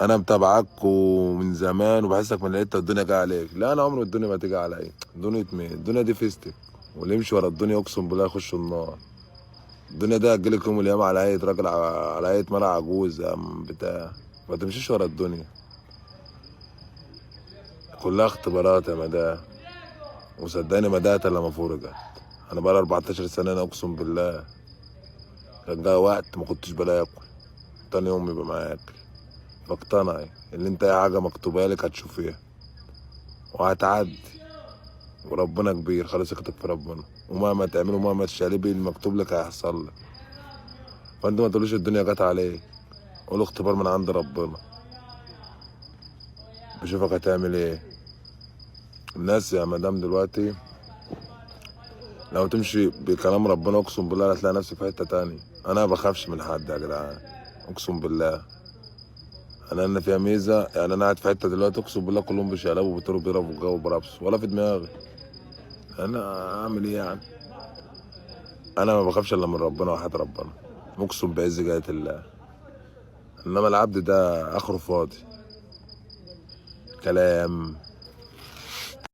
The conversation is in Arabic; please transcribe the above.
انا متابعك ومن زمان وبحسك من لقيت الدنيا جايه عليك. لا انا عمري الدنيا ما تيجي عليا. دنيا مين؟ الدنيا دي فيستك، واللي يمشي ورا الدنيا اقسم بالله يخش النار. الدنيا دي هتجيلك يوم من الايام على هيئه راجل، على هيئه مرأة عجوز يا عم بتاع. ما تمشيش ورا الدنيا، كلها اختبارات يا مدام. وصدقني ما دقت الا ما فرجت. انا بقالي 14 سنه انا اقسم بالله. كان جاي وقت ما كنتش بلاقي اكل، تاني يوم يبقى معايا اكل. فاقتنعي اللي انت اي حاجه مكتوبه لك هتشوفيها وهتعدي. وربنا كبير، خلي ثقتك في ربنا. ومهما تعمل ومهما تشقلبي المكتوب لك هيحصل لك. فانت ما تقوليش الدنيا جت عليك، قول اختبار من عند ربنا بشوفك هتعمل ايه. الناس يا مدام دلوقتي لو تمشي بكلام ربنا اقسم بالله هتلاقي نفسك في حته تانية. انا ما بخافش من حد يا جدعان، اقسم بالله. انا فيها ميزه، يعني انا قاعد في حته دلوقتي اقسم بالله كلهم بيشقلبوا وبيطيروا بيضربوا الجو برابس ولا في دماغي. انا اعمل ايه يعني؟ انا ما بخافش الا من ربنا وحياة ربنا، مقسم بعز جلاله الله. انما العبد ده اخره فاضي كلام.